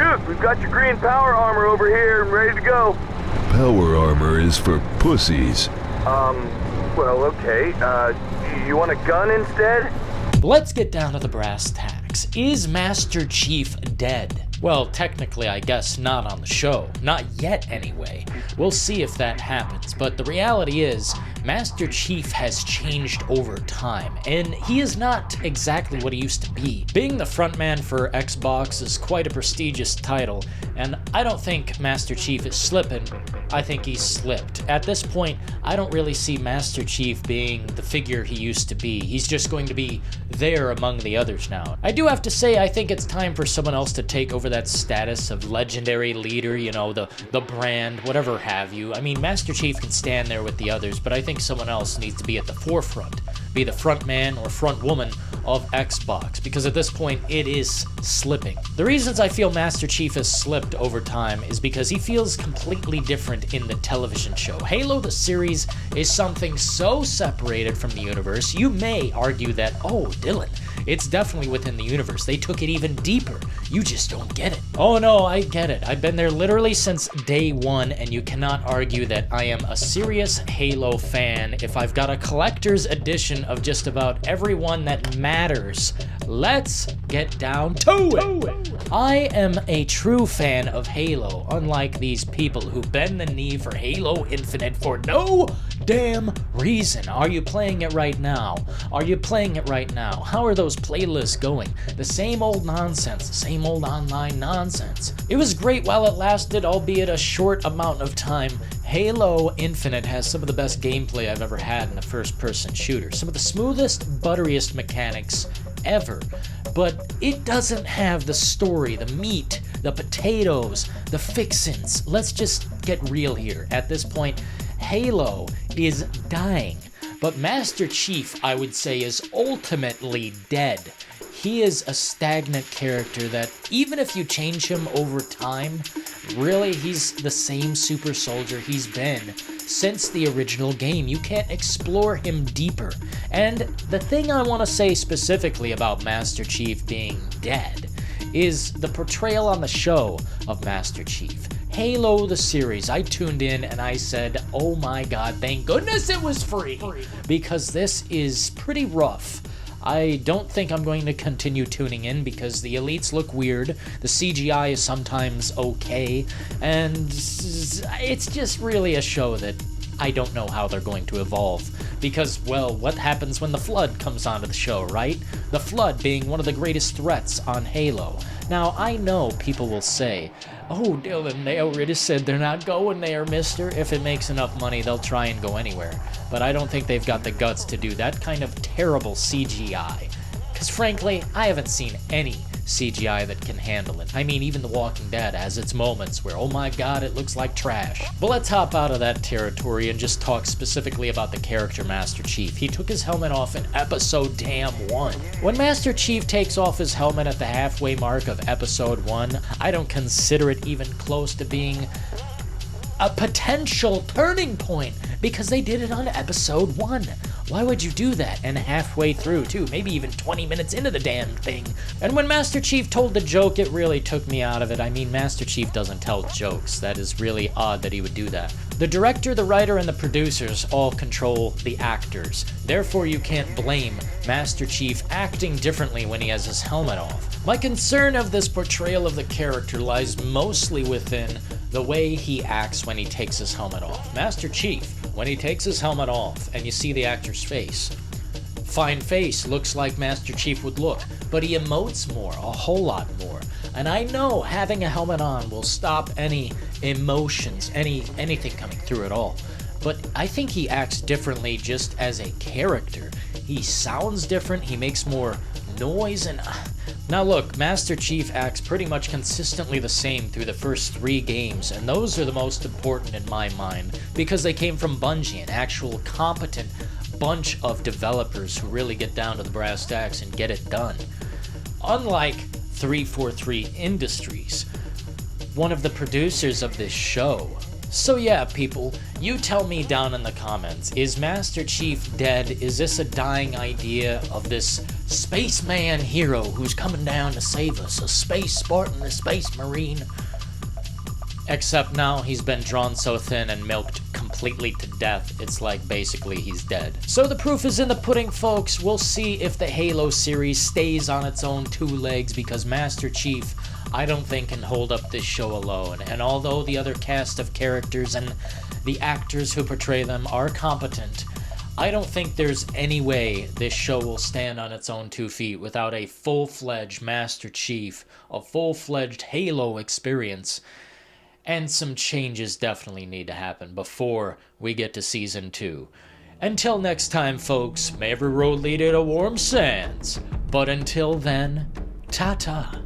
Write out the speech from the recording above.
Duke, we've got your green power armor over here and ready to go. Power armor is for pussies. Well, okay. You want a gun instead? Let's get down to the brass tacks. Is Master Chief dead? Well, technically, I guess not on the show. Not yet, anyway. We'll see if that happens, but the reality is, Master Chief has changed over time, and he is not exactly what he used to be. Being the frontman for Xbox is quite a prestigious title, and I don't think Master Chief is slipping. I think he's slipped. At this point, I don't really see Master Chief being the figure he used to be. He's just going to be there among the others now. I do have to say, I think it's time for someone else to take over that status of legendary leader, you know, the brand, whatever have you. I mean, Master Chief can stand there with the others, but I think someone else needs to be at the forefront, be the front man or front woman of Xbox, because at this point, it is slipping. The reasons I feel Master Chief has slipped over time is because he feels completely different in the television show. Halo the series is something so separated from the universe, you may argue that, oh, Dylan, it's definitely within the universe. They took it even deeper. You just don't get it. Oh no, I get it. I've been there literally since day one, and you cannot argue that I am a serious Halo fan if I've got a collector's edition of just about everyone that matters. Let's get down to it. I am a true fan of Halo, unlike these people who bend the knee for Halo Infinite for no damn reason. Are you playing it right now? Are you playing it right now? How are those playlists going? The same old nonsense, the same old online nonsense. It was great while it lasted, albeit a short amount of time. Halo Infinite has some of the best gameplay I've ever had in a first-person shooter. Some of the smoothest, butteriest mechanics ever. But it doesn't have the story, the meat, the potatoes, the fixins. Let's just get real here. At this point, Halo is dying. But Master Chief, I would say, is ultimately dead. He is a stagnant character that, even if you change him over time, really he's the same super soldier he's been since the original game. You can't explore him deeper. And the thing I want to say specifically about Master Chief being dead is the portrayal on the show of Master Chief. Halo the series, I tuned in and I said, oh my god, thank goodness it was free, because this is pretty rough. I don't think I'm going to continue tuning in because the elites look weird, the CGI is sometimes okay, and it's just really a show that I don't know how they're going to evolve. Because, well, what happens when the Flood comes onto the show, right? The Flood being one of the greatest threats on Halo. Now, I know people will say, oh, Dylan, they already said they're not going there, mister. If it makes enough money, they'll try and go anywhere. But I don't think they've got the guts to do that kind of terrible CGI. Because frankly, I haven't seen any CGI that can handle it. I mean, even The Walking Dead has its moments where, oh my god, it looks like trash. But let's hop out of that territory and just talk specifically about the character Master Chief. He took his helmet off in episode damn 1. When Master Chief takes off his helmet at the halfway mark of episode 1, I don't consider it even close to being a potential turning point, because they did it on episode 1. Why would you do that? And halfway through, too, maybe even 20 minutes into the damn thing. And when Master Chief told the joke, it really took me out of it. I mean, Master Chief doesn't tell jokes. That is really odd that he would do that. The director, the writer, and the producers all control the actors. Therefore, you can't blame Master Chief acting differently when he has his helmet off. My concern of this portrayal of the character lies mostly within the way he acts when he takes his helmet off. Master Chief, when he takes his helmet off and you see the actor's face, fine face, looks like Master Chief would look, but he emotes more, a whole lot more. And I know having a helmet on will stop any emotions, anything coming through at all. But I think he acts differently just as a character. He sounds different, he makes more noise, and now look, Master Chief acts pretty much consistently the same through the first 3 games, and those are the most important in my mind, because they came from Bungie, an actual competent bunch of developers who really get down to the brass tacks and get it done. Unlike 343 Industries, one of the producers of this show, So yeah, people, you tell me down in the comments, is Master Chief dead? Is this a dying idea of this spaceman hero who's coming down to save us? A space Spartan, a space marine? Except now he's been drawn so thin and milked completely to death, it's like basically he's dead. So the proof is in the pudding, folks. We'll see if the Halo series stays on its own two legs, because Master Chief, I don't think, can hold up this show alone. And although the other cast of characters and the actors who portray them are competent, I don't think there's any way this show will stand on its own 2 feet without a full-fledged Master Chief, a full-fledged Halo experience. And some changes definitely need to happen before we get to Season 2. Until next time, folks, may every road lead you to warm sands. But until then, ta-ta.